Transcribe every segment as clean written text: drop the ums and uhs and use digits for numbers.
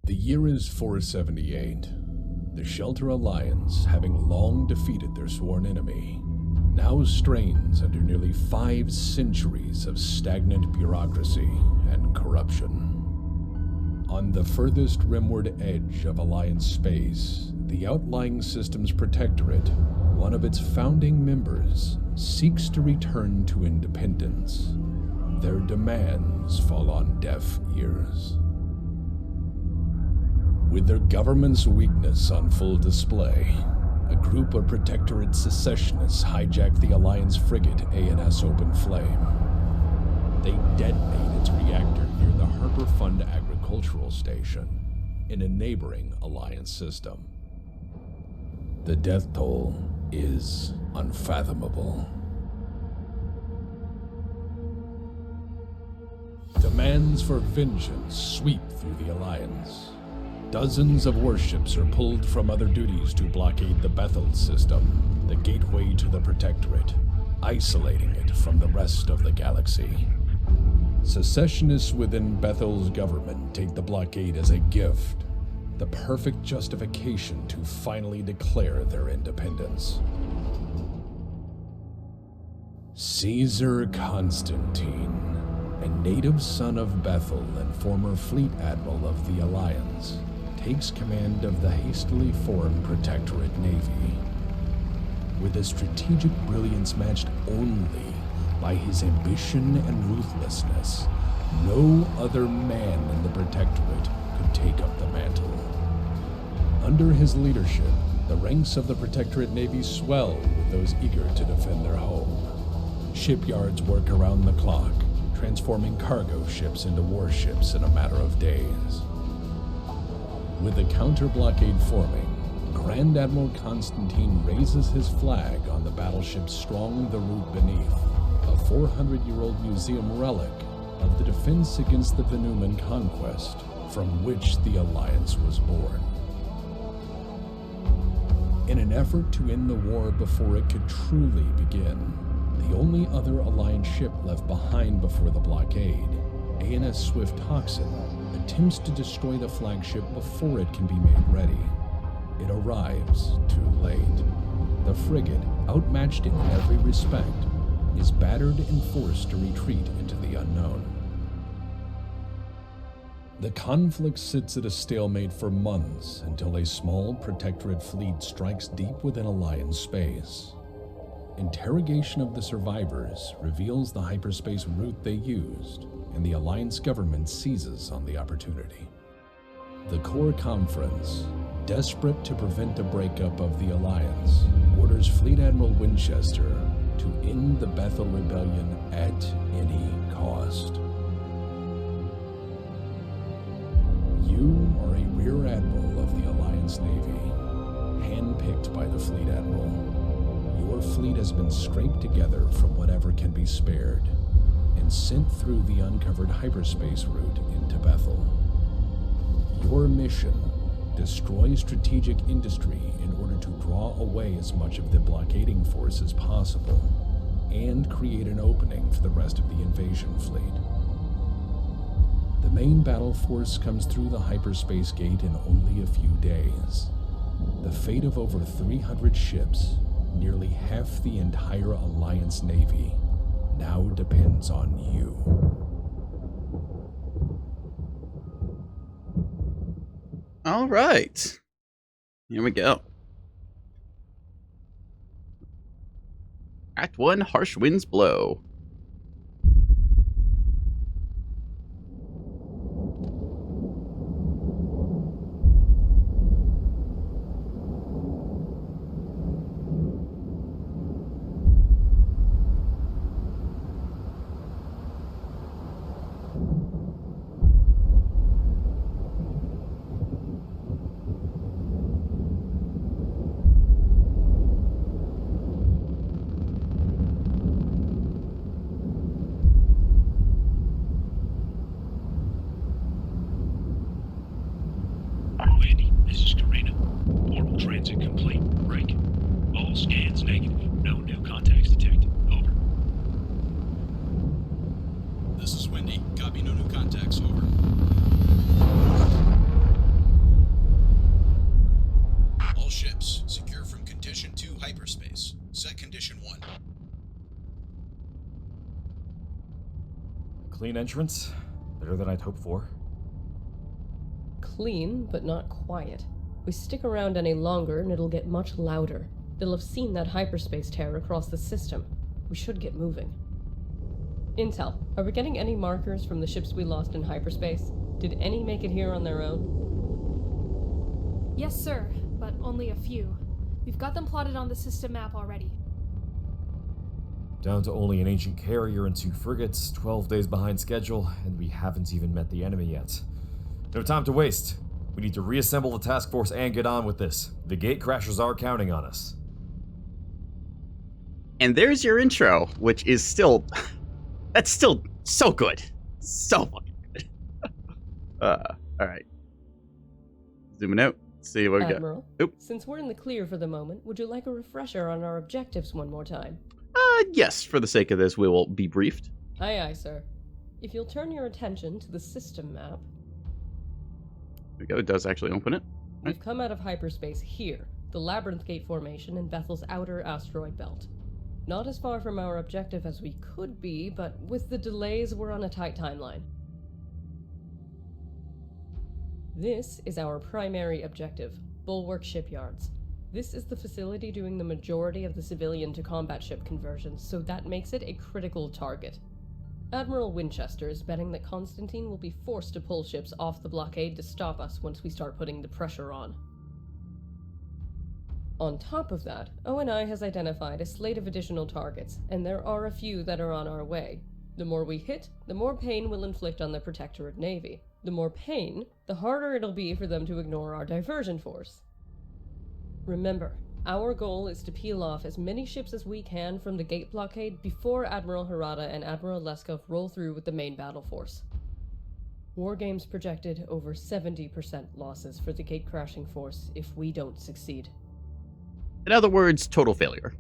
The year is 478. The Shelter Alliance, having long defeated their sworn enemy, now strains under nearly 5 centuries of stagnant bureaucracy and corruption. On the furthest rimward edge of Alliance space, the Outlying Systems Protectorate, one of its founding members, seeks to return to independence. Their demands fall on deaf ears. With their government's weakness on full display, a group of Protectorate secessionists hijacked the Alliance frigate ANS Open Flame. They detonate its reactor near the Harbor Fund Agricultural Station in a neighboring Alliance system. The death toll is unfathomable. Demands for vengeance sweep through the Alliance. Dozens of warships are pulled from other duties to blockade the Bethel system, the gateway to the Protectorate, isolating it from the rest of the galaxy. Secessionists within Bethel's government take the blockade as a gift, the perfect justification to finally declare their independence. Caesar Constantine, a native son of Bethel and former fleet admiral of the Alliance, takes command of the hastily formed Protectorate Navy. With a strategic brilliance matched only by his ambition and ruthlessness, no other man in the Protectorate could take up the mantle. Under his leadership, the ranks of the Protectorate Navy swell with those eager to defend their home. Shipyards work around the clock, transforming cargo ships into warships in a matter of days. With the counter-blockade forming, Grand Admiral Constantine raises his flag on the battleship Strong the Root Beneath, a 400-year-old museum relic of the defense against the Venuman conquest from which the Alliance was born. In an effort to end the war before it could truly begin, the only other Alliance ship left behind before the blockade, ANS Swift Toxin, attempts to destroy the flagship before it can be made ready. It arrives too late. The frigate, outmatched in every respect, is battered and forced to retreat into the unknown. The conflict sits at a stalemate for months until a small Protectorate fleet strikes deep within Alliance space. Interrogation of the survivors reveals the hyperspace route they used, and the Alliance government seizes on the opportunity. The Core Conference, desperate to prevent a breakup of the Alliance, orders Fleet Admiral Winchester to end the Bethel Rebellion at any cost. You are a Rear Admiral of the Alliance Navy, handpicked by the Fleet Admiral. Your fleet has been scraped together from whatever can be spared and sent through the uncovered hyperspace route into Bethel. Your mission: destroy strategic industry in order to draw away as much of the blockading force as possible and create an opening for the rest of the invasion fleet. The main battle force comes through the hyperspace gate in only a few days. The fate of over 300 ships, nearly half the entire Alliance Navy, now depends on you. All right. Here we go. Act 1, Harsh Winds Blow. Transit complete. Break. All scans negative. No new contacts detected. Over. This is Wendy. Copy, no new contacts. Over. Clean entrance. Better than I'd hoped for. Clean, but not quiet. We stick around any longer and it'll get much louder. They'll have seen that hyperspace tear across the system. We should get moving. Intel, are we getting any markers from the ships we lost in hyperspace? Did any make it here on their own? Yes, sir, but only a few. We've got them plotted on the system map already. Down to only an ancient carrier and 2 frigates, 12 days behind schedule, and we haven't even met the enemy yet. No time to waste. We need to reassemble the task force and get on with this. The gate crashers are counting on us. And there's your intro, which is still... that's still so good. So fucking good. Alright. Zooming out. See what we got. Admiral, since we're in the clear for the moment, would you like a refresher on our objectives one more time? Yes, for the sake of this, we will be briefed. Aye, aye, sir. If you'll turn your attention to the system map... There we go, it does actually open it. We've come out of hyperspace here, the Labyrinth Gate formation in Bethel's outer asteroid belt. Not as far from our objective as we could be, but with the delays, we're on a tight timeline. This is our primary objective, Bulwark Shipyards. This is the facility doing the majority of the civilian-to-combat ship conversions, so that makes it a critical target. Admiral Winchester is betting that Constantine will be forced to pull ships off the blockade to stop us once we start putting the pressure on. On top of that, ONI has identified a slate of additional targets, and there are a few that are on our way. The more we hit, the more pain we'll inflict on the Protectorate Navy. The more pain, the harder it'll be for them to ignore our diversion force. Remember, our goal is to peel off as many ships as we can from the gate blockade before Admiral Harada and Admiral Leskov roll through with the main battle force. Wargames projected over 70% losses for the gate-crashing force if we don't succeed. In other words, total failure.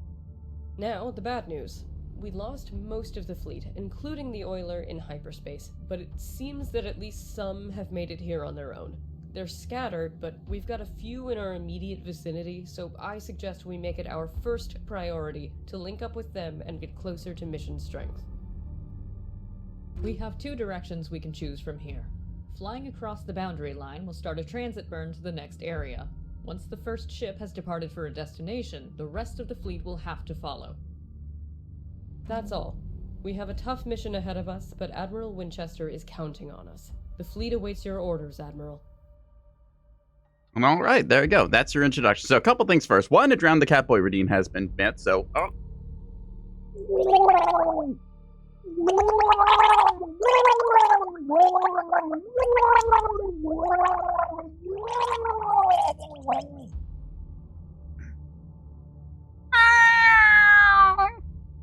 Now, the bad news. We lost most of the fleet, including the oiler in hyperspace, but it seems that at least some have made it here on their own. They're scattered, but we've got a few in our immediate vicinity, so I suggest we make it our first priority to link up with them and get closer to mission strength. We have 2 directions we can choose from here. Flying across the boundary line will start a transit burn to the next area. Once the first ship has departed for a destination, the rest of the fleet will have to follow. That's all. We have a tough mission ahead of us, but Admiral Winchester is counting on us. The fleet awaits your orders, Admiral. All right, there we go. That's your introduction. So a couple things first. One, to drown the Catboy redeem has been met, so... Oh.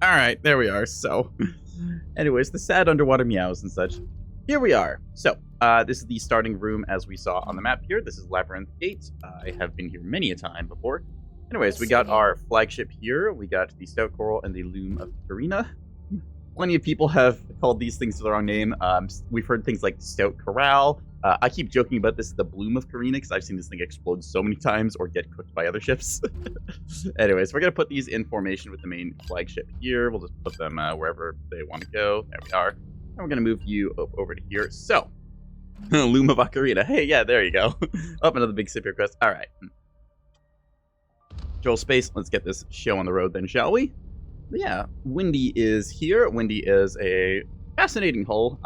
All right, there we are. So, anyways, the sad underwater meows and such. Here we are. So, this is the starting room as we saw on the map here. This is Labyrinth Gate. I have been here many a time before. Anyways, we got our flagship here. We got the Stout Coral and the Loom of Carina. Plenty of people have called these things the wrong name. We've heard things like Stout Corral. I keep joking about this, the Bloom of Carina, because I've seen this thing explode so many times or get cooked by other ships. Anyways, we're going to put these in formation with the main flagship here. We'll just put them wherever they want to go. There we are. And we're going to move you over to here. So, Loom of Ocarina. Hey, yeah, there you go. Up another big Scipio quest. All right. Joel Space, let's get this show on the road then, shall we? But yeah, Windy is here. Windy is a fascinating hull.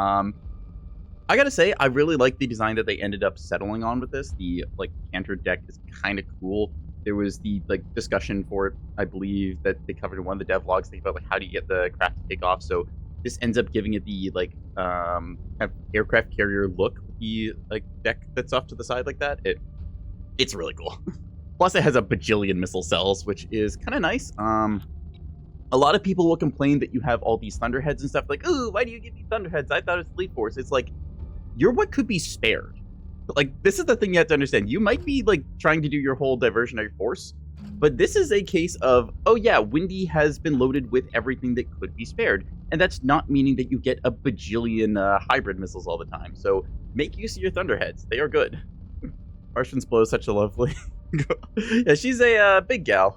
I gotta say, I really like the design that they ended up settling on with this. The, canter deck is kind of cool. There was the, discussion for it, I believe, that they covered in one of the devlogs, thinking about, how do you get the craft to take off. So this ends up giving it the, kind of aircraft carrier look, the, deck that's off to the side like that. It's really cool. Plus, it has a bajillion missile cells, which is kind of nice. A lot of people will complain that you have all these Thunderheads and stuff, ooh, why do you give me Thunderheads? I thought it was Fleet Force. It's you're what could be spared. This is the thing you have to understand. You might be, trying to do your whole diversionary force, but this is a case of, oh yeah, Windy has been loaded with everything that could be spared, and that's not meaning that you get a bajillion hybrid missiles all the time, so make use of your Thunderheads. They are good. Harshman's Blow is such a lovely... yeah, she's a big gal.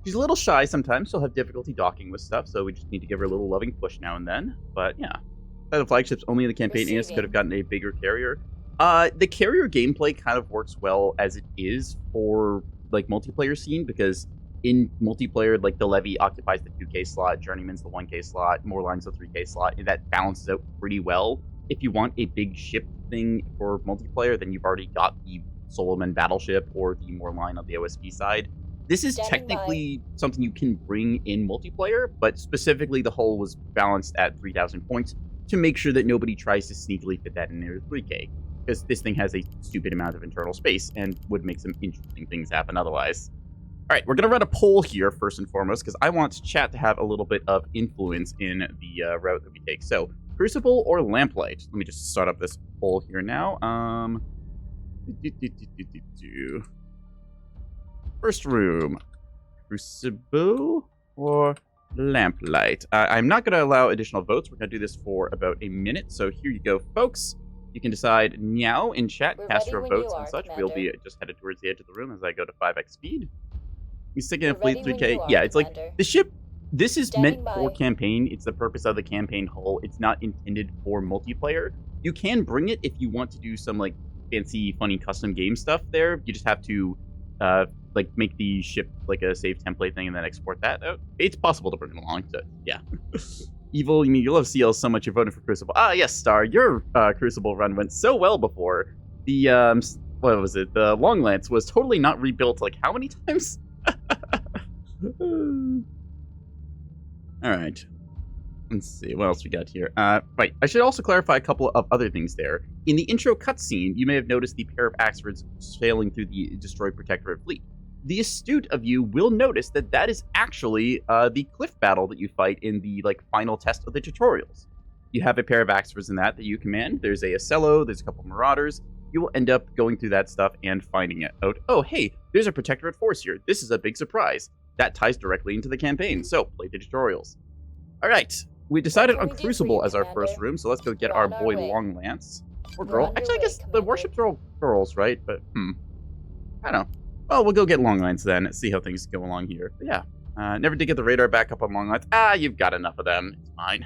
She's a little shy sometimes. She'll have difficulty docking with stuff, so we just need to give her a little loving push now and then. But yeah, the flagships only in the campaign. AS could have gotten a bigger carrier. The carrier gameplay kind of works well as it is for like multiplayer scene, because in multiplayer, like the Levy occupies the 2K slot, Journeyman's the 1K slot, Moorline's the 3K slot, and that balances out pretty well. If you want a big ship thing for multiplayer, then you've already got the Solomon battleship or the Moorline on the OSP side. This is technically something you can bring in multiplayer, but specifically the hull was balanced at 3,000 points to make sure that nobody tries to sneakily fit that in their 3K, because this thing has a stupid amount of internal space and would make some interesting things happen otherwise. All right, we're going to run a poll here first and foremost, because I want chat to have a little bit of influence in the route that we take. So, Crucible or Lamplight? Let me just start up this poll here now. First room, Crucible or Lamplight? I'm not going to allow additional votes. We're going to do this for about a minute. So here you go, folks. You can decide now in chat, cast your votes and such. We'll be just headed towards the edge of the room as I go to 5x speed. We stick in a fleet 3K. Yeah, it's like the ship. This is meant for campaign. It's the purpose of the campaign hull. It's not intended for multiplayer. You can bring it if you want to do some like fancy, funny custom game stuff there. You just have to like make the ship like a save template thing and then export that out. It's possible to bring it along. So yeah. Evil, you love CL so much you're voting for Crucible. Ah, yes, Star. Your Crucible run went so well before. The what was it? The Long Lance was totally not rebuilt like how many times? All right. Let's see, what else we got here? Right, I should also clarify a couple of other things there. In the intro cutscene, you may have noticed the pair of Axfords sailing through the destroyed Protectorate fleet. The astute of you will notice that that is actually the cliff battle that you fight in the final test of the tutorials. You have a pair of Axfords in that you command. There's a Acello, there's a couple Marauders. You will end up going through that stuff and finding it out. Oh, hey, there's a Protectorate force here. This is a big surprise. That ties directly into the campaign, so play the tutorials. All right, we decided on Crucible as our first room, so let's go get our boy Long Lance. Or girl. Actually, I guess the warships are all girls, right? But, I don't know. Well, we'll go get Long Lance then, see how things go along here. But yeah, never did get the radar back up on Long Lance. Ah, you've got enough of them. It's fine.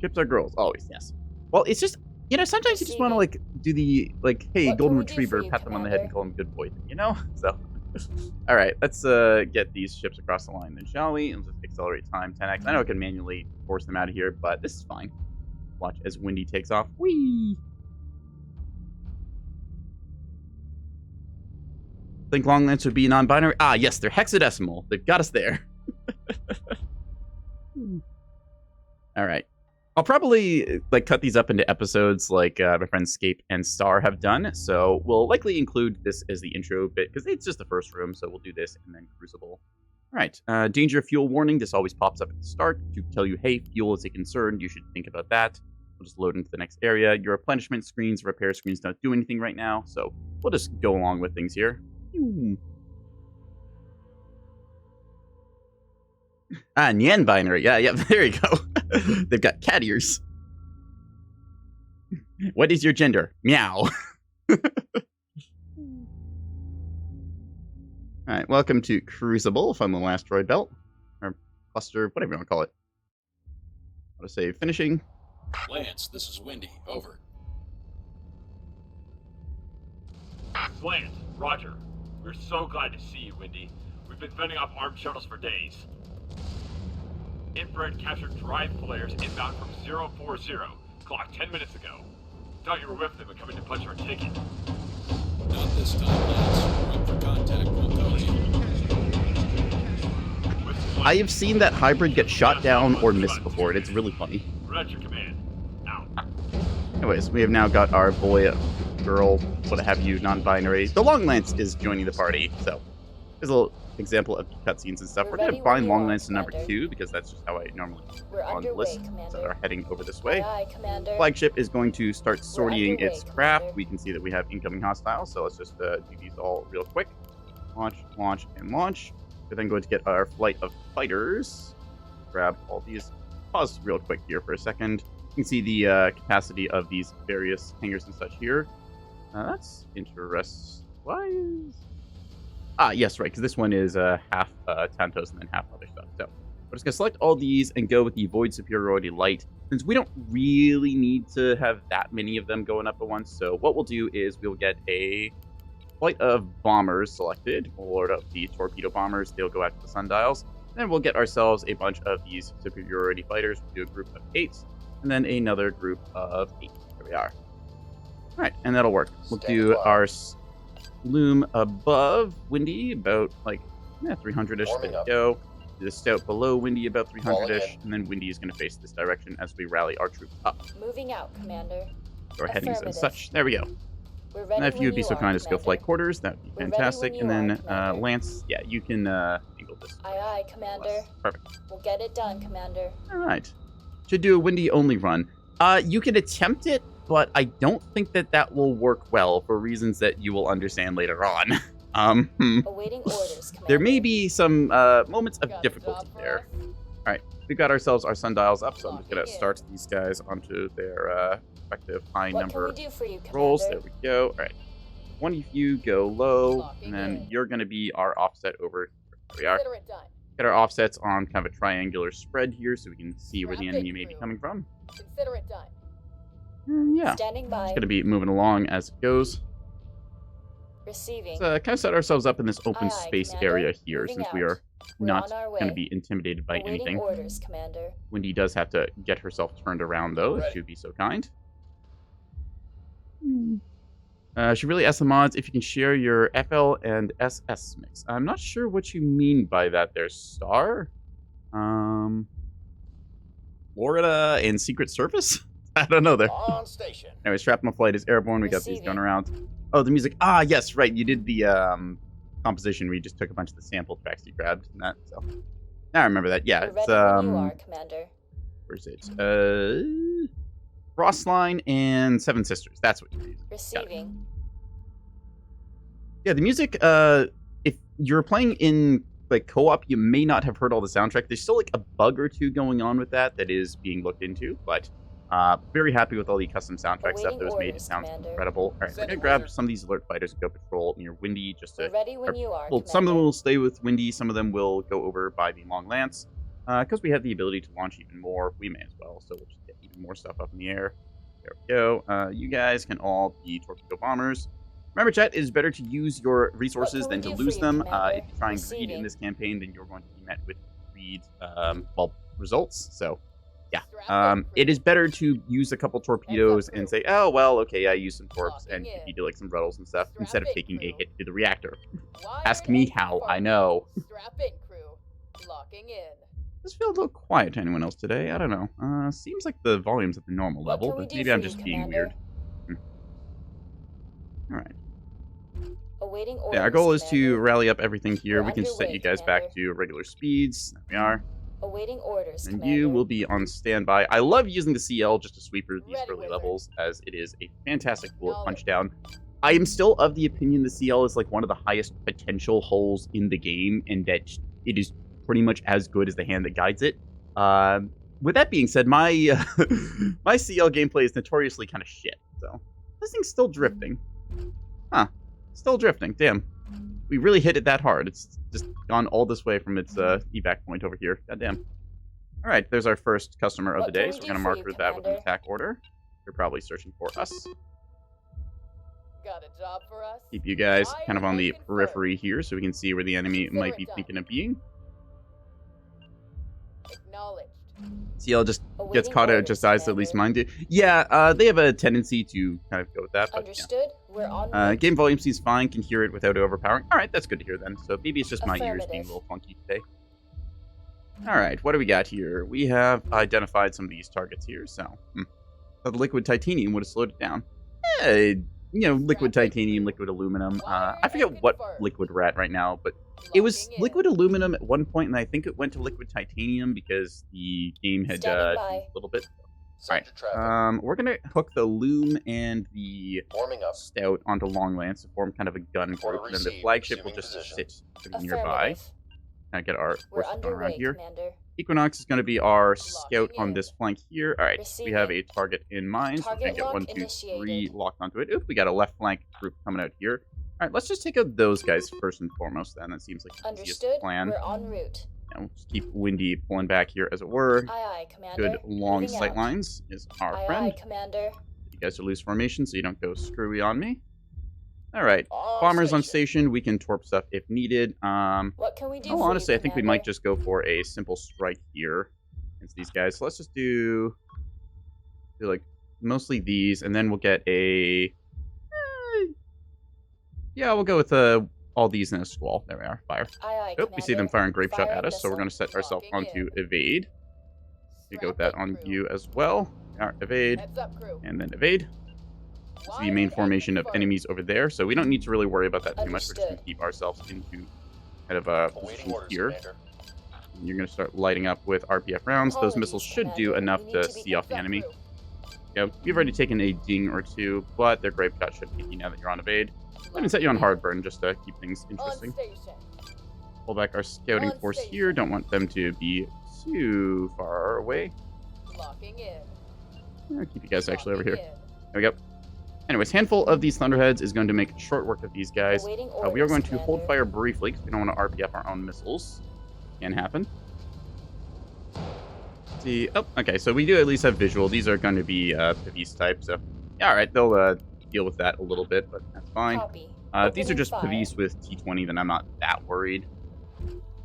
Ships are girls, always, yes. Well, it's just, sometimes you just want to, do the, hey, golden retriever, pat them on the head and call them good boy thing, So, all right, let's get these ships across the line then, shall we? Let's just accelerate time 10x. I know I can manually force them out of here, but this is fine. Watch as Windy takes off. Whee! Think Long Lance would be non-binary? Ah, yes, they're hexadecimal. They've got us there. All right. I'll probably cut these up into episodes like my friends Scape and Star have done. So we'll likely include this as the intro bit because it's just the first room. So we'll do this and then Crucible. All right. Danger fuel warning. This always pops up at the start to tell you, hey, fuel is a concern. You should think about that. We'll just load into the next area. Your replenishment screens, repair screens don't do anything right now. So we'll just go along with things here. Ah, Nyan binary. Yeah, there you go. They've got cat ears. What is your gender? Meow. Alright, welcome to Crucible, fun little asteroid belt. Or cluster, whatever you want to call it. I'll say finishing. Lance, this is Windy. Over. Lance, Roger. We're so glad to see you, Windy. We've been fending off armed shuttles for days. Infrared captured drive flares inbound from 040, clocked 10 minutes ago. Thought you were with them and coming to punch our ticket. Not this time, Lance. Wait for contact, we'll tell you. I have seen that hybrid get shot down or missed before, and it's really funny. Roger, command. Out. Anyways, we have now got our boy, girl, what have you, non-binary. The Long Lance is joining the party, so there's a little example of cutscenes and stuff. We're going to bind Long Lance to number 2 because that's just how I normally on the list. So we're heading over this way. Flagship is going to start sorting its craft. We can see that we have incoming hostiles, so let's just do these all real quick. Launch, launch, and launch. We're then going to get our flight of fighters. Grab all these. Pause real quick here for a second. You can see the capacity of these various hangars and such here. That's interesting. Why is... Ah, yes, right, because this one is half Tantos and then half other stuff. So we're just going to select all these and go with the Void Superiority Light. since we don't really need to have that many of them going up at once, so what we'll do is we'll get a flight of bombers selected. We'll load up the torpedo bombers. They'll go out to the sundials. Then we'll get ourselves a bunch of these superiority fighters. We'll do a group of 8, and then another group of 8. There we are. All right, and that'll work. We'll do our loom above Windy, about like 300-ish. There we go. Do the stout below Windy, about 300-ish, and then Windy is going to face this direction as we rally our troops up. Moving out, Commander. Our headings and such. There we go. We're ready And if you would be so kind as to go Commander. flight quarters, that would be We're ready fantastic. when And you then are, Commander. Lance, yeah, you can angle this. Aye, aye, Commander. Perfect. We'll get it done, Commander. All right. Should do a Windy only run. You can attempt it, but I don't think that will work well for reasons that you will understand later on. Awaiting orders, Commander. There may be some moments of difficulty there. All right, we've got ourselves our sundials up, so I'm just gonna start these guys onto their respective high What number can we do for you, Commander? rolls. There we go. All right, one of you go low, and then you're gonna be our offset over. There we are. Consider it done. Get our offsets on kind of a triangular spread here, so we can see where the enemy may be coming from. Consider it done. And yeah, Standing by. it's gonna be moving along as it goes. Receiving. Let's kind of set ourselves up in this open Aye, space Commander. area here, Moving since out. we are We're not on our going to way. be intimidated by Awaiting anything. orders, Commander. Wendy does have to get herself turned around, though, if she'd be so kind. She really asked the mods if you can share your FL and SS mix. I'm not sure what you mean by that there, Star. Florida and Secret Service? I don't know there. On station. Anyway, Shrapnel Flight is airborne. We got these going around. Oh, the music. Ah, yes, right. You did the composition where you just took a bunch of the sample tracks you grabbed and that. So now I remember that. Yeah, We're it's ready when you are, Commander. where's it? Frostline and Seven Sisters. That's what you're using. Receiving. Yeah, the music. If you're playing in like co-op, you may not have heard all the soundtrack. There's still like a bug or two going on with that is being looked into, but. Very happy with all the custom soundtrack stuff that was made. It sounds incredible. All right, we're gonna grab some of these alert fighters and go patrol near Windy just to. We're ready when you are, Well, some of them Commander. will stay with Windy. Some of them will go over by the Long Lance, because we have the ability to launch even more. We may as well, so we'll just get even more stuff up in the air. There we go. You guys can all be torpedo bombers. Remember, chat, it is better to use your resources than to do for lose you, them. Commander? If you try and greed in Receiving. this campaign, then you're going to be met with greed, results. So. Yeah, it is better to use a couple torpedoes and say, oh, well, okay, I used some torps and you do like some ruddles and stuff instead of taking a hit to the reactor. Ask me how, I know. Strap in, crew. Locking in. This feels a little quiet to anyone else today. I don't know. Seems like the volume's at the normal What level, can we but do maybe for I'm you, just being Commander? weird. Alright. Awaiting orders, Yeah, our goal is to Commander. rally up everything here. We're We can set underway, you guys back Commander. to regular speeds. There we are. Awaiting orders, And Commander. you will be on standby. I love using the CL just to sweep through these Ready, early wizard. levels, as it is a fantastic tool to punch Acknowledged. down. I am still of the opinion the CL is like one of the highest potential holes in the game, and that it is pretty much as good as the hand that guides it. With that being said, my my CL gameplay is notoriously kind of shit. So this thing's still drifting. Huh? Still drifting. Damn. We really hit it that hard. It's just gone all this way from its evac point over here. Goddamn. All right, there's our first customer of What the can day, we so we're do gonna for mark you, her that with an Commander? attack order. They're probably searching for us. Got a job for us? Keep you guys Aye, kind of on aye, the confirmed. periphery here, so we can see where the enemy Consider might it be done. thinking of being. Acknowledged. CL just gets Awaiting caught out, orders, just dies, at least Commander. mine do. Yeah, they have a tendency to kind of go with that, but yeah. Understood. We're on route. Game volume seems fine, can hear it without overpowering. Alright, that's good to hear then. So maybe it's just my ears being a Affirmative. little funky today. Alright, what do we got here? We have identified some of these targets here, so... The liquid titanium would have slowed it down. Liquid titanium, liquid aluminum. I forget what liquid we're at right now, but it was Locking in. liquid aluminum at one point, and I think it went to liquid titanium because the game had Standing by. changed a little bit. Sector traffic. We're gonna hook the loom and the Warming up. stout onto Long Lance to form kind of a gun Order group, and then the received. flagship will Resuming just position. sit pretty nearby. Affirmative. Kind of get our We're forces going around underway, here. Commander. Equinox is going to be our scout Locking on in. this flank here. All right, we have a Receiving. target in mind. So we're Target going to get lock 1, 2, 3 initiated. locked onto it. Oop, we got a left flank group coming out here. All right, let's just take out those guys first and foremost then. That seems like the easiest Understood. plan. We're en route. Just keep Windy pulling back here, as it were. Aye, aye, Commander. Good long Moving sight out. lines is our Aye, friend. aye, Commander. You guys are loose formation, so you don't go screwy on me. All right, On bombers on station. station. We can torp stuff if needed. What can we do Oh, for honestly, you, I think we Commander? might just go for a simple strike here against these guys. So let's just do like mostly these, and then we'll get a. Yeah, we'll go with all these in a squall. There we are. Fire. Aye, aye, Oh, we see them Commander. firing grape shot Firing at us, so we're missile. going to set ourselves Locking onto in. evade. We go with Strap that in, on crew. you as well. All right, evade, Heads up, crew. and then evade. It's the main formation of enemies over there, so we don't need to really worry about that too much. We're just going to Understood. keep ourselves into kind of a Awaiting position orders, here. Commander. And you're going to start lighting up with RPF rounds. Those missiles should do Commander. enough We to need be see off heads the up, enemy. crew. Yeah, you've already taken a ding or two, but their grape shot should hit you now that you're on evade. Let me set you on hard burn just to keep things On interesting. station. Pull back our scouting On force station. here. Don't want them to be too far away. Locking in. I'll keep you guys actually over here. Locking in. There we go. Anyways, handful of these Thunderheads is going to make short work of these guys. Awaiting We are orders, going to hold Commander. fire briefly because we don't want to RPF our own missiles. Can happen. See, oh, okay, so we do at least have visual. These are going to be Pavese type, so yeah, all right, they'll deal with that a little bit, but that's fine. Copy. If these are Opening just fire. Pavese with T20, then I'm not that worried.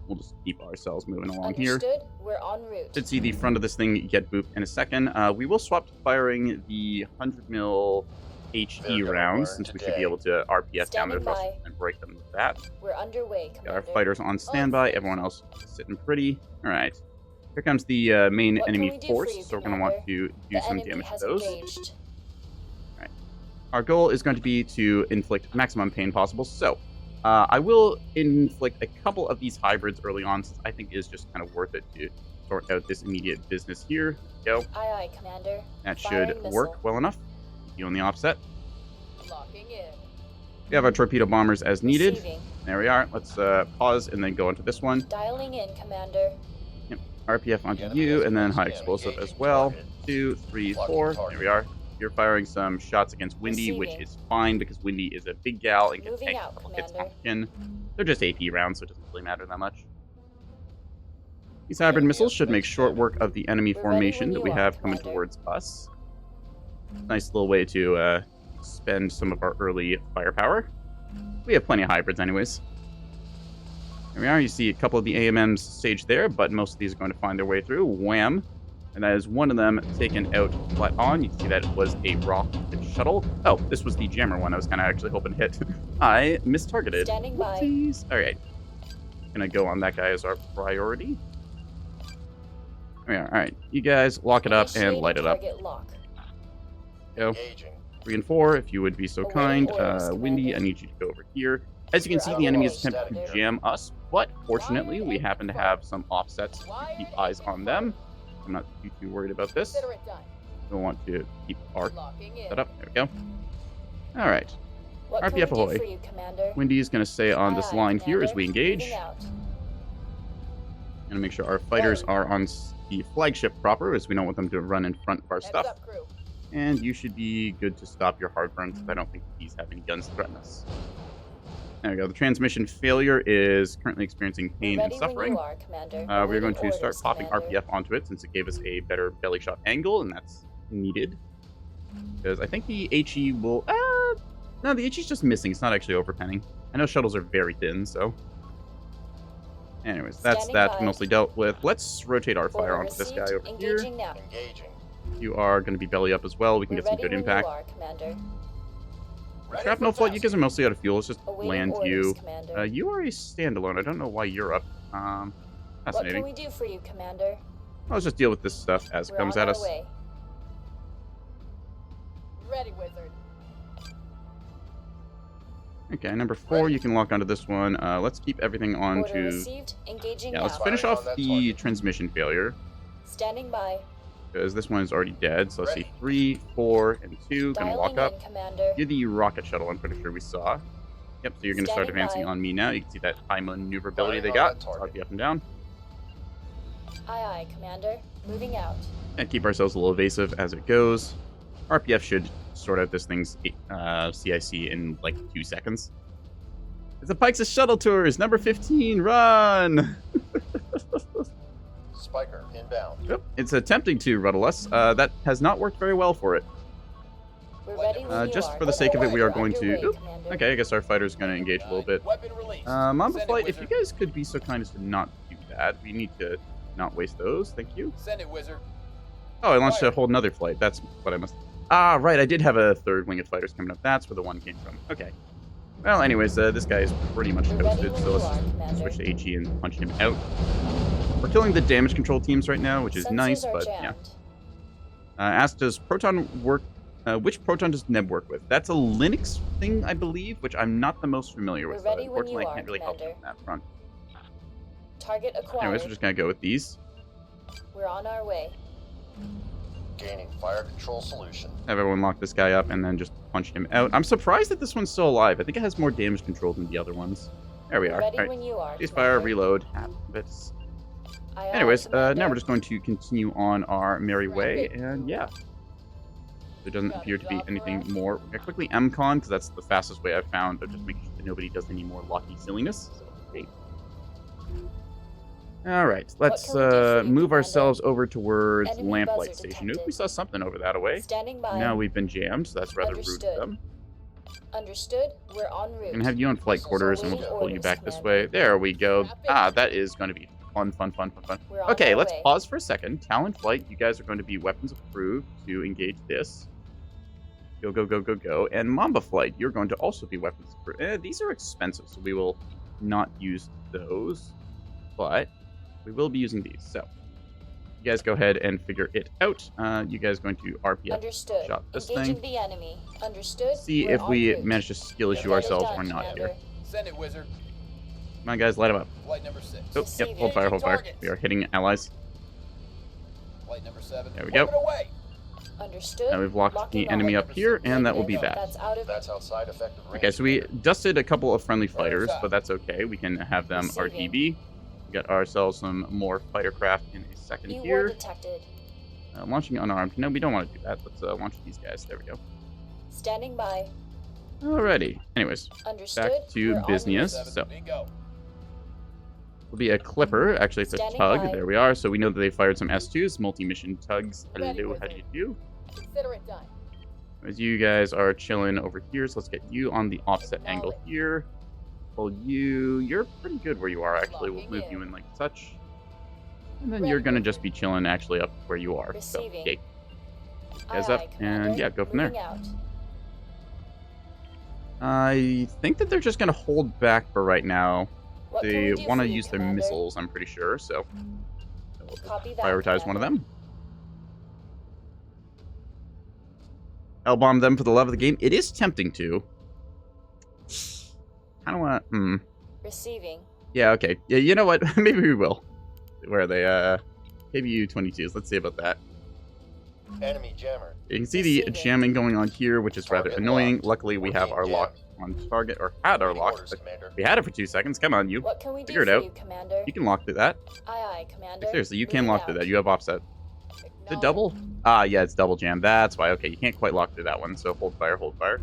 We'll just keep ourselves moving along here. Understood. We're en route. Should see the front of this thing get booped in a second. We will swap to firing the 100 mil HE They're gonna rounds, learn since we should today. be able to RPF down their Standing thrusters by. and break them with that. We're underway, Got our Commander. fighters on standby. Everyone else sitting pretty. All right. Here comes the main What can enemy we do force, for you, so we're going to want Commander? to do The some enemy damage to has those. engaged. Our goal is going to be to inflict maximum pain possible. So, I will inflict a couple of these hybrids early on, since I think it is just kind of worth it to sort out this immediate business here. Go. Aye, aye, Commander. That Firing should missile. work well enough. You on the offset. Locking in. We have our torpedo bombers as needed. Receiving. There we are. Let's pause and then go into this one. Dialing in, Commander. RPF onto The enemy you, has and then high engaged explosive as target. well. 2, 3, Locking 4. target. There we are. You're firing some shots against Windy, which Receiving. is fine because Windy is a big gal and can Moving tank out, a couple hits on Commander. the chin. They're just AP rounds, so it doesn't really matter that much. These hybrid Enemy missiles should make has short work of the enemy We're ready formation when that you we are, have coming Commander. towards us. Nice little way to spend some of our early firepower. We have plenty of hybrids anyways. There we are. You see a couple of the AMMs staged there, but most of these are going to find their way through. Wham! And that is one of them taken out flat on. You can see that it was a rocket shuttle. Oh, this was the jammer one I was kind of actually hoping to hit. I mistargeted. Standing by. Whoopsies. All right. Gonna go on that guy as our priority. There we are. All right. You guys lock it up and Initiating light it up. target lock. Go. Engaging. 3 and 4, if you would be so Awaiting kind. orders, Windy, I Commander. need you to go over here. As you can We're see, out the of enemy is orders, attempting to Commander. jam us, but fortunately, we happen to have some offsets to keep eyes on them. I'm not too worried about this. Consider it done. We want to keep our Locking in. set up. There we go. All right. What can RPF we do ahoy. for you, Commander? Windy is going to stay on this Aye, line here as Commander. we engage. Moving out. Going to make sure our fighters are on the flagship proper, as we don't want them to run in front of our Heads stuff. up, crew. And you should be good to stop your hard burns, because I don't think these have any guns to threaten us. There we go. The transmission failure is currently experiencing pain We're and ready when suffering. you are, Commander. We're going Awaiting to start orders, popping Commander. RPF onto it, since it gave us a better belly shot angle, and that's needed. Because I think the HE will... no, the HE's just missing. It's not actually overpenning. I know shuttles are very thin, so... Anyways, that's Standing that by. mostly dealt with. Let's rotate our fire Order onto this guy received. over here. Engaging now. Engaging. You are going to be belly up as well. We can We're get some ready good when impact. You are, Commander. Ready Shrapnel for flood, you guys task. are mostly out of fuel. Let's just Awaiting land orders, you. Commander. You are a standalone. I don't know why you're up. What can Fascinating. we do for you, Commander? Let's just deal with this stuff as it We're comes on at our us. way. Ready, wizard. Okay, number 4, you can lock onto this one. Let's keep everything on Order to... received. Engaging Yeah, now. let's finish Firing off on that the target. transmission failure, Standing by. because this one is already dead. So let's see, Ready. 3, 4, and 2. Gonna Dialing lock up. in, Commander. You're the rocket shuttle, I'm pretty sure we saw. Yep, so you're going to start Standing advancing by. on me now. You can see that high maneuverability they Firing on got. that target. RP up and down. Aye, aye, Commander. Moving out. And keep ourselves a little evasive as it goes. RPF should sort out this thing's CIC in like 2 seconds. It's the Pikes' Shuttle Tours, number 15, run! Spiker inbound. Yep, it's attempting to, Rudderless. That has not worked very well for it. We're ready when you Just are. for the sake of it, we are going to... Underway, Oop, Commander. okay, I guess our fighter's going to engage a little bit. Weapon release. Mamba Send Flight, it, if you wizard. guys could be so kind as to not do that. We need to not waste those. Thank you. Send it, wizard. Oh, I launched a whole nother flight. That's what I must... Ah, right, I did have a third wing of fighters coming up. That's where the one came from. Okay. Well, anyways, this guy is pretty much We're ready toasted, when so you let's are, just Commander. switch to HE and punch him out. We're killing the damage control teams right now, which is Sensors nice, are but yeah. jammed. Asked, does Proton work... which Proton does Neb work with? That's a Linux thing, I believe, which I'm not the most familiar with. We're ready So when you unfortunately, I are, can't really help you Commander. on that front. Target acquired. Anyways, we're just going to go with these. We're on our way. Gaining fire control solution. Have everyone lock this guy up and then just punch him out. I'm surprised that this one's still alive. I think it has more damage control than the other ones. There we We're are. ready Alright. when you are. Ceasefire, Commander. reload. Habits. Aye, aye, Anyways, now Commander. we're just going to continue on our merry way, and yeah. There doesn't appear to be anything more. We're going to quickly MCon, because that's the fastest way I've found of just making sure that nobody does any more locky silliness. So, great. Alright, let's can we do for you, move Commander? ourselves over towards Enemy Lamplight buzzer Station. Oop, detected. we saw something over that away. Standing by. Now we've been jammed, so that's rather rude Understood. of them. Understood. We're en route. I'm gonna have you on flight quarters, and we'll just pull you Orders, back this Commander. way. There we go. Ah, that is going to be fun. We're on Okay, our let's way. pause for a second. Talon Flight, you guys are going to be weapons approved to engage this. Go, go, go, go, go. And Mamba Flight, you're going to also be weapons approved. These are expensive, so we will not use those. But we will be using these. So, you guys go ahead and figure it out. You guys going to RPF Understood. shot this Engaging thing. the enemy. Understood. See We're if en we route. manage to skill issue Get it ourselves done, or not Commander. here. Send it, wizard. Come on, guys, light them up. Flight number 6. Oh, yep, hold fire, hold fire. We are hitting allies. Flight number 7. There we go. Weapon away. Understood. Now we've locked Locking the on. enemy up here, and that will be that. That's out of. That's outside effective range. Okay, so we dusted a couple of friendly fighters, Right. but that's okay. We can have them Receiving. RTB. We got ourselves some more fighter craft in a second You were here. detected. Launching unarmed. No, we don't want to do that. Let's launch these guys. There we go. Standing by. Alrighty. Anyways, Understood. back to We're en business. route. 7. So, Bingo. will be a clipper. Actually, it's a Standing tug. by. There we are. So we know that they fired some S2s, multi-mission tugs. Hello, how do you do? Consider it done. As you guys are chilling over here, so let's get you on the offset angle here. Pull you. You're pretty good where you are, actually. We'll move you in like such. And then you're gonna just be chilling actually up where you are. So, Receiving. okay. Guys Aye, up, aye, and Commander. yeah, go from there. Moving out. I think that they're just gonna hold back for right now. What can They we do want to for you, use their Commander? missiles, I'm pretty sure, so we'll Copy that, prioritize one of Commander. them. L-bomb them for the love of the game. It is tempting to. I don't want to... Receiving. Yeah, okay. Yeah, you know what? Maybe we will. Where are they? KBU-22s. Let's see about that. Enemy jammer. You can see the Receiving. jamming going on here, which is rather Target annoying. locked. Luckily, we have our 14 lock on target, or had our Waiting lock. orders, But Commander. we had it for 2 seconds. Come on, you. What can we do Figure it for out. you, Commander? You can lock through that. Aye, aye, Commander. Seriously, you can Moving lock through out. that. You have offset. Is it double? Ah, yeah, it's double jam. That's why. Okay, you can't quite lock through that one, so hold fire, hold fire.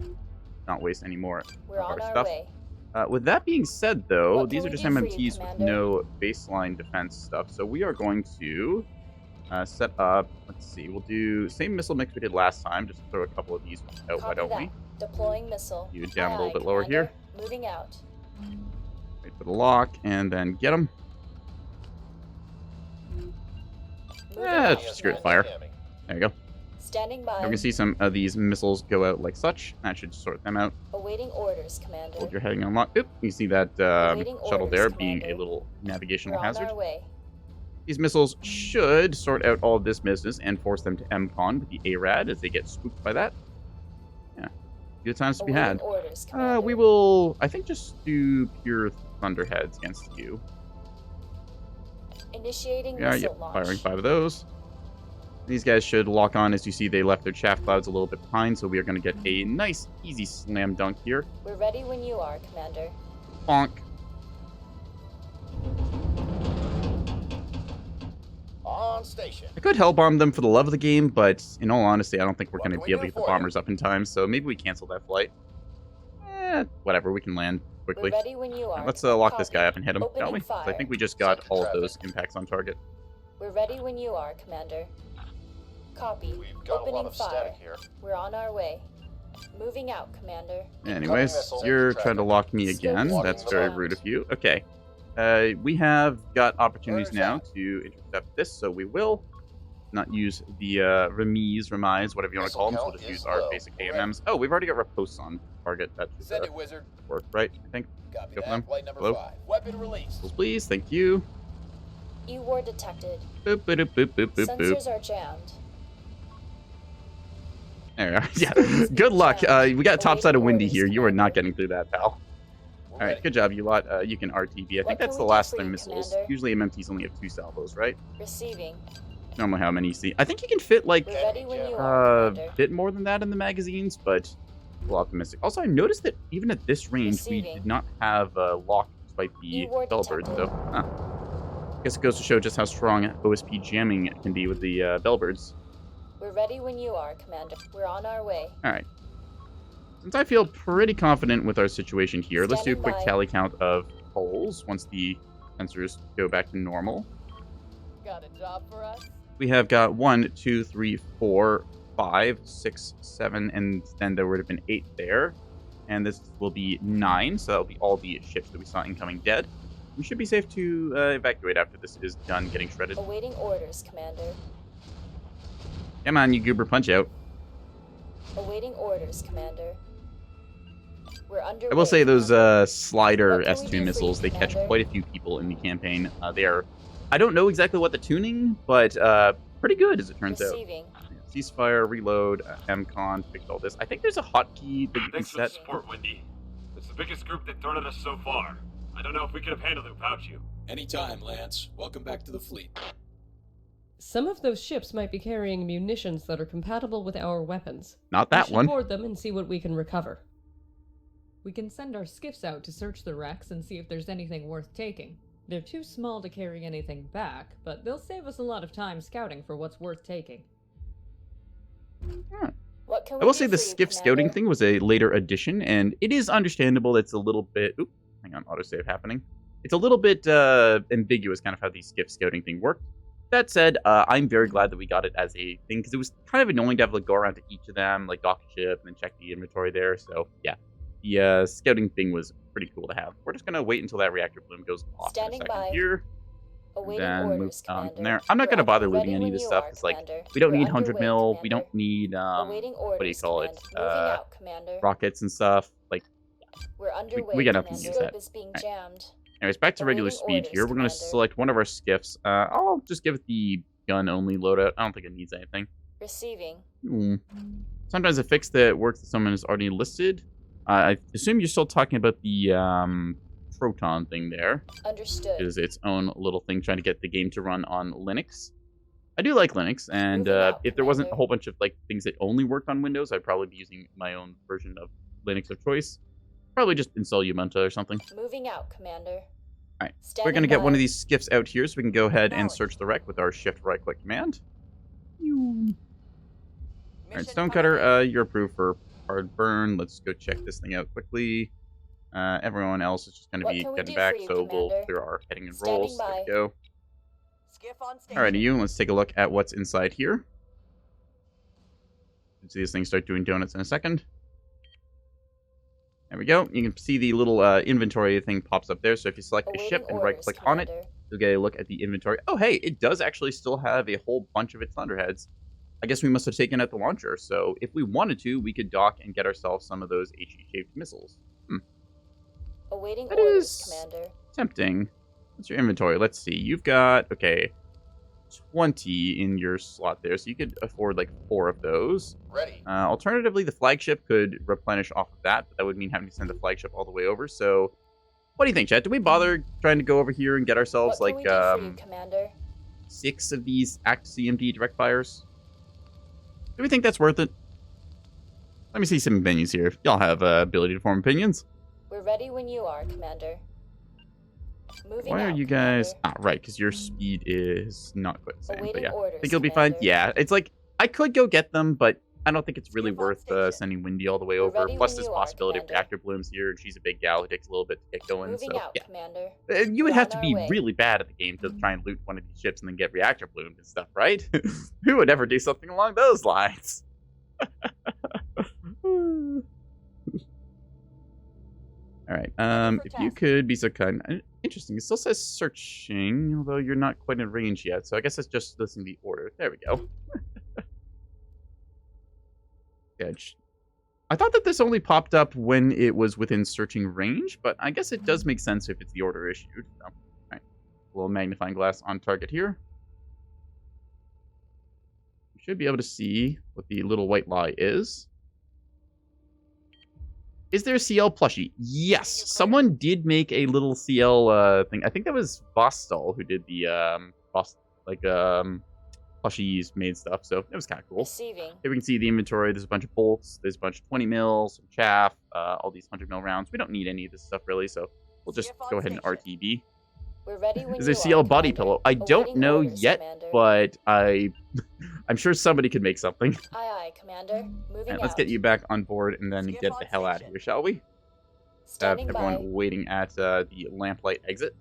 Not waste any more We're of on our our stuff. way. With that being said, though, What these can are we just do for you, MMTs with Commander? no baseline defense stuff. So we are going to set up, let's see, we'll do same missile mix we did last time. Just throw a couple of these out, why Copy don't that. we? Deploying missile. You down a Aye, little aye, bit lower Commander. here. Moving out. Wait for the lock, and then get them. Moving Yeah, out, it's secret Commander. fire. There you go. Standing by. So we can see some of these missiles go out like such. That should sort them out. Awaiting orders, Commander. Hold your heading on lock. Oop, you see that Awaiting shuttle orders, there being a Commander. little navigational We're on hazard. our way. These missiles should sort out all of this business and force them to MCon with the ARAD as they get spooked by that. Yeah. Good times to be Awaiting had. orders, Commander. We will, I think, just do pure Thunderheads against you. Initiating Yeah, missile yep, launch. firing 5 of those. These guys should lock on. As you see, they left their chaff clouds a little bit behind, so we are going to get a nice, easy slam dunk here. We're ready when you are, Commander. Bonk. On station. I could hellbomb them for the love of the game, but in all honesty, I don't think we're What going to can be we able to do get the for you? bombers up in time, so maybe we cancel that flight. Whatever, we can land quickly. We're ready when you are. Let's lock this Copy. guy up and hit him, Opening shall we? 'Cause I fire. think we just got Set all of traffic. those impacts on target. We're ready when you are, Commander. Copy. We've got a lot of static here. We're on our way. Moving out, Commander. Anyways, you're trying to lock me again. That's very rude of you. Okay. We have got opportunities now to intercept this, so we will not use the remise, whatever you want to call them. So we'll just use our basic AMMs. Oh, we've already got riposte on target. That should Wizard. work, right? I think. Copy Go for that. them. Flight number Hello? 5. Weapon release. Please, thank you. E-ward detected. Boop, boop, boop, boop, boop, boop. Sensors are jammed. There we are. Yeah. Good luck. We got topside of Windy here. You are not getting through that, pal. We're All right, ready. good job, you lot. You can RTB. I think that's the last 3 missiles. Usually MMTs only have 2 salvos, right? Receiving. Normally how many you see. I think you can fit like We're ready when you are, a Commander. bit more than that in the magazines, but a little optimistic. Also, I noticed that even at this range, we Receiving. did not have lock despite the E-ward Bellbirds, detected. though. I guess it goes to show just how strong OSP jamming can be with the Bellbirds. We're ready when you are, Commander. We're on our way. All right. Since I feel pretty confident with our situation here, let's do a Standing quick by. tally count of holes once the sensors go back to normal. Got a job for us? We have got 1, 2, 3, 4, 5, 6, 7, and then there would have been 8 there. And this will be 9, so that'll be all the ships that we saw incoming dead. We should be safe to evacuate after this is done getting shredded. Awaiting orders, Commander. Come on, you goober, punch out. Awaiting orders, Commander. We're underway. I will say those slider What can we do S2 for you, missiles, they catch Commander? quite a few people in the campaign. They are, I don't know exactly what the tuning, but pretty good as it turns out. Receiving. Ceasefire, reload, MCON, fixed all this. I think there's a hotkey that you can Thanks for the set. support, Windy. It's the biggest group they've thrown at us so far. I don't know if we could have handled it without you. Anytime, Lance. Welcome back to the fleet. Some of those ships might be carrying munitions that are compatible with our weapons. Not We that should one. board them and see what we can recover. We can send our skiffs out to search the wrecks and see if there's anything worth taking. They're too small to carry anything back, but they'll save us a lot of time scouting for what's worth taking. What can we I will do say the for you, skiff scouting Commander? thing was a later addition, and it is understandable it's a little bit... Oop, hang on, autosave happening. It's a little bit ambiguous kind of how the skiff scouting thing worked. That said, I'm very glad that we got it as a thing, because it was kind of annoying to have to go around to each of them, like dock a ship, and then check the inventory there, so yeah. The scouting thing was pretty cool to have. We're just going to wait until that reactor bloom goes off Standing in a second by. here. Awaiting Then move orders, on Commander. from there. I'm not going to We're bother ready looting any of when this you stuff. are, It's like, Commander. we don't We're need 100 underway, mil, we Commander. don't need, Awaiting orders, what do you call it? Commander. Moving out, Commander. rockets and stuff. Like, We're underway. we got enough to Commander. use Scope that. is being Alright. jammed. anyways, back to regular Awaiting speed orders, here. We're going to Commander. select one of our skiffs. I'll just give it the gun-only loadout. I don't think it needs anything. Receiving. Sometimes a fix that works that someone is already listed. I assume you're still talking about the Proton thing there. Understood. Is its own little thing trying to get the game to run on Linux. I do like Linux, and Moving out, if there wasn't a Commander. whole bunch of like things that only worked on Windows, I'd probably be using my own version of Linux of choice. Probably just install Ubuntu or something. Moving out, Commander. Alright, Standing we're going to get by. one of these skiffs out here so we can go ahead and Acknowledge. search the wreck with our shift right-click command. Alright, Mission Stonecutter, you're approved for hard burn. Let's go check this thing out quickly. Everyone else is just going to What be can we heading do back, for you, so we'll Commander? clear our heading and Standing rolls. There by. we go. Skiff on station. Alrighty, you. Let's take a look at what's inside here. See this thing start doing donuts in a second. There we go. You can see the little inventory thing pops up there. So if you select a Awaiting ship and orders, right-click on it, Commander. you'll get a look at the inventory. Oh, hey, it does actually still have a whole bunch of its thunderheads. I guess we must have taken out the launcher. So if we wanted to, we could dock and get ourselves some of those HE-shaped missiles. Awaiting That orders, is Commander. tempting. What's your inventory? Let's see. You've got, okay, 20 in your slot there. So you could afford like 4 of those. Ready. Alternatively, the flagship could replenish off of that, but that would mean having to send the flagship all the way over. So, what do you think, Chad? Do we bother trying to go over here and get ourselves What can like we do for you, Commander? 6 of these Act CMD direct fires? Do we think that's worth it? Let me see some opinions here. Y'all have ability to form opinions. We're ready when you are, Commander. Moving Why are out, you guys? Commander. Right, because your speed is not quite the same. But Awaiting yeah, orders, think you'll be fine. Commander. Yeah, it's like I could go get them, but I don't think it's really worth sending Windy all the way over. ready Plus, when there's you are, possibility of Commander. reactor blooms here, and she's a big gal who takes a little bit to get going. Moving So, out, yeah. Commander. You would We're have on to our be way. really bad at the game to try and loot one of these ships and then get reactor bloomed and stuff, right? Who would ever do something along those lines? All right. If you could be so kind. Interesting. It still says searching, although you're not quite in range yet. So I guess it's just listening to the order. There we go. Good. I thought that this only popped up when it was within searching range, but I guess it does make sense if it's the order issued. So, all right. A little magnifying glass on target here. You should be able to see what the little white lie is. Is there a CL plushie? Yes, someone did make a little CL thing. I think that was Vostal who did the plushies made stuff. So it was kind of cool. Receiving. Here we can see the inventory. There's a bunch of bolts. There's a bunch of 20 mil, some chaff, all these 100 mil rounds. We don't need any of this stuff really, so we'll just go ahead and RTB. We're ready when Is there you CL are, body Commander. pillow? I don't Awaiting know orders, yet, Commander. but I'm sure somebody could make something. Aye, aye, Commander. Moving Alright, let's out. get you back on board and then get the hell out of here, shall we? Have Standing everyone by. waiting at the lamplight exit.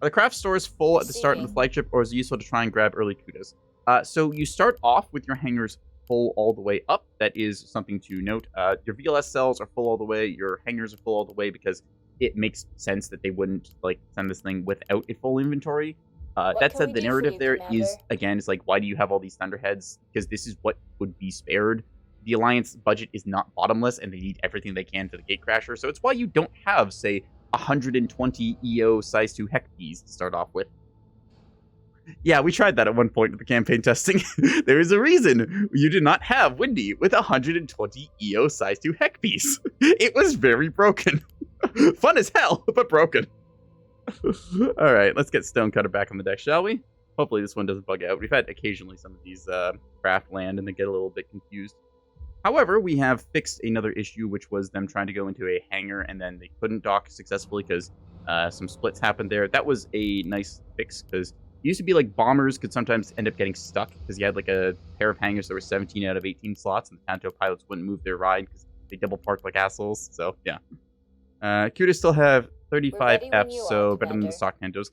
Are the craft stores full at the start of the Receiving. flagship, or is it useful to try and grab early kudos? So you start off with your hangars full all the way up. That is something to note. Your VLS cells are full all the way. Your hangars are full all the way because it makes sense that they wouldn't send this thing without a full inventory. What That can said, we the do for narrative you, there Commander? is, again, it's like, why do you have all these thunderheads? Because this is what would be spared. The Alliance budget is not bottomless, and they need everything they can for the Gatecrasher, so it's why you don't have, say, 120 EO size 2 Heck Bees to start off with. Yeah, we tried that at one point with the campaign testing. There is a reason you did not have Windy with 120 EO size 2 Heck Bees. It was very broken. Fun as hell, but broken. Alright, let's get Stonecutter back on the deck, shall we? Hopefully this one doesn't bug out. We've had occasionally some of these craft land and they get a little bit confused. However, we have fixed another issue, which was them trying to go into a hangar and then they couldn't dock successfully because some splits happened there. That was a nice fix because it used to be like bombers could sometimes end up getting stuck because you had like a pair of hangars that were 17 out of 18 slots and the Tanto pilots wouldn't move their ride because they double parked like assholes. So, yeah. Kudos still have 35 ready when F, you are, so better than the Commander. stock Tantos.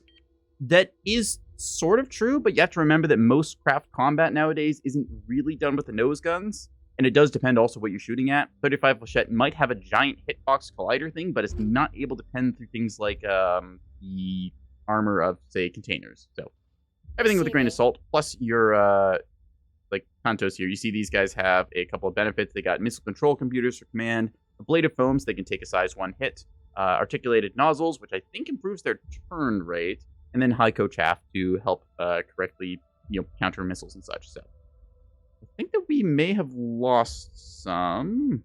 That is sort of true, but you have to remember that most craft combat nowadays isn't really done with the nose guns, and it does depend also what you're shooting at. 35 Flechette might have a giant hitbox collider thing, but it's not able to pen through things like the armor of, say, containers. So everything with a grain of salt, plus your like Tantos here. You see these guys have a couple of benefits. They got missile control computers for command, ablative foams, they can take a size 1 hit, articulated nozzles, which I think improves their turn rate, and then Hyco chaff to help correctly, counter missiles and such. So I think that we may have lost some,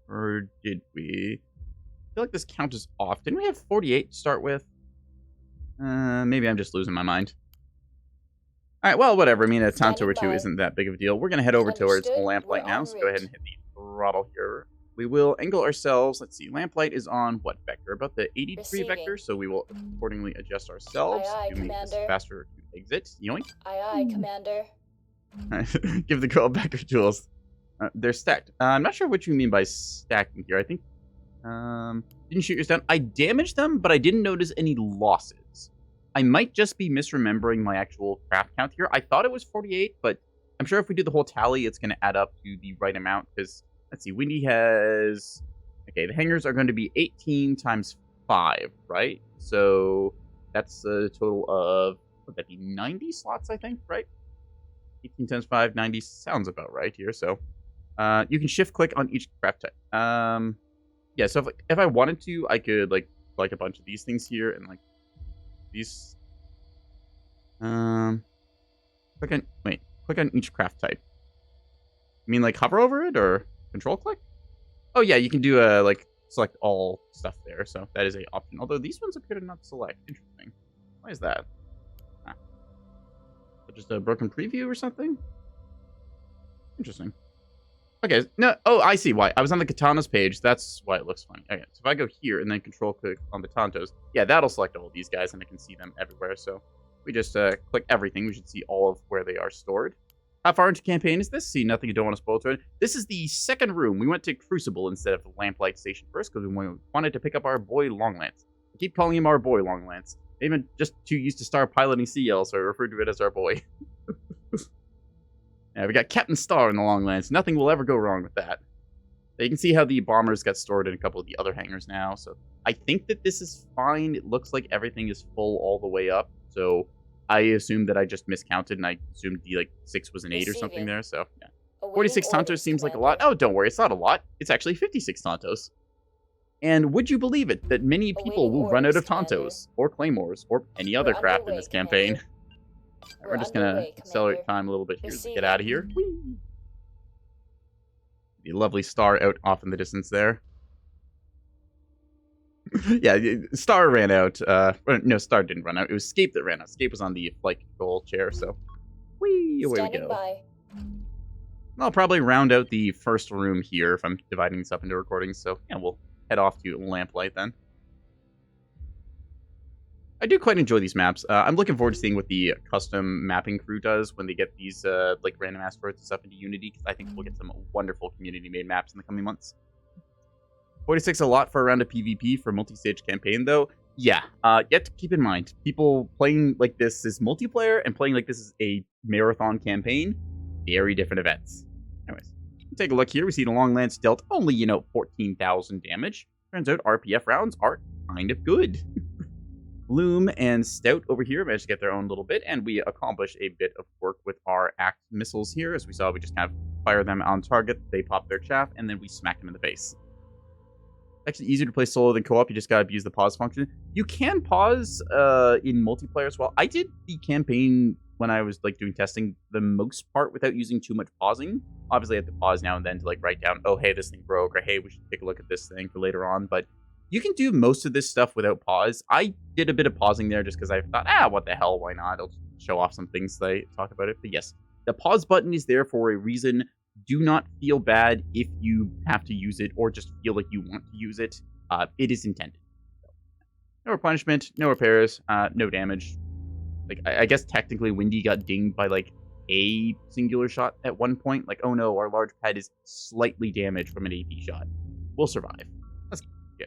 or did we? I feel like this count is off. Didn't we have 48 to start with? Maybe I'm just losing my mind. All right, well, whatever. I mean, a Tanto or two isn't that big of a deal. We're going to head over towards Understood. Lamplight We're now, en so go ahead route. and hit the throttle here. We will angle ourselves. Let's see. Lamplight is on what vector? About the 83 Receiving. vector, so we will accordingly adjust ourselves Aye, aye, to make this Commander. faster to exit. Yoink. Aye, aye, Commander. Give the girl back her jewels. They're stacked. I'm not sure what you mean by stacking here. I think didn't shoot yours down. I damaged them, but I didn't notice any losses. I might just be misremembering my actual craft count here. I thought it was 48, but I'm sure if we do the whole tally, it's going to add up to the right amount. Because let's see, Windy has the hangars are going to be 18 times 5, right? So that's a total of would that be 90 slots? I think, right? 18 times 5, 90 sounds about right here. So you can shift click on each craft type. Yeah, so if I wanted to, I could like a bunch of these things here and like these. Click on each craft type. You mean like hover over it or control click? Oh yeah, you can do select all stuff there. So that is a option. Although these ones appear to not select. Interesting. Why is that? Just a broken preview or something? Interesting. Okay, no, oh, I see why. I was on the Katanas page. That's why it looks funny. Okay, so if I go here and then control click on the Tantos, yeah, that'll select all of these guys and I can see them everywhere. So we just click everything. We should see all of where they are stored. How far into campaign is this? See, nothing you don't want to spoil to it. This is the second room. We went to Crucible instead of the Lamplight Station first because we wanted to pick up our boy Longlands. I keep calling him our boy Longlands. Even just too used to Star piloting CL, so I refer to it as our boy. Yeah, we got Captain Star in the Longlands. Nothing will ever go wrong with that. You can see how the bombers got stored in a couple of the other hangars now, so I think that this is fine. It looks like everything is full all the way up, so I assumed that I just miscounted, and I assumed the 6 was an 8 or something there, so yeah. 46 Tontos seems like a lot. Oh, don't worry, it's not a lot. It's actually 56 Tontos. And would you believe it, that many people will run out of Tontos, or Claymores, or any other craft in this campaign. We're just gonna accelerate time a little bit here to get out of here. Whee! The lovely star out off in the distance there. Yeah, Star ran out. No, Star didn't run out. It was Scape that ran out. Scape was on the flight control chair, so whee, away we go. By. I'll probably round out the first room here if I'm dividing this up into recordings, so yeah, we'll head off to Lamplight then. I do quite enjoy these maps. I'm looking forward to seeing what the custom mapping crew does when they get these random asteroids and stuff into Unity, because I think we'll get some wonderful community-made maps in the coming months. 46 a lot for a round of PvP for multi-stage campaign, though. Yeah, you have to keep in mind, people playing like this is multiplayer and playing like this is a marathon campaign, very different events. Anyways, take a look here. We see the Longlands dealt only, 14,000 damage. Turns out RPF rounds are kind of good. Loom and Stout over here managed to get their own little bit, and we accomplish a bit of work with our ACT missiles here. As we saw, we just kind of fire them on target, they pop their chaff, and then we smack them in the face. Actually easier to play solo than co-op, you just gotta abuse the pause function. You can pause in multiplayer as well. I did the campaign when I was doing testing the most part without using too much pausing. Obviously I have to pause now and then to write down, oh hey, this thing broke, or hey, we should take a look at this thing for later on, but you can do most of this stuff without pause. I did a bit of pausing there just because I thought, what the hell, why not? I'll show off some things that I talk about it. But yes, the pause button is there for a reason. Do not feel bad if you have to use it or just feel like you want to use it. It is intended. No replenishment, no repairs, no damage. I guess technically Windy got dinged by a singular shot at one point. Oh no, our large pad is slightly damaged from an AP shot. We'll survive. Let's go.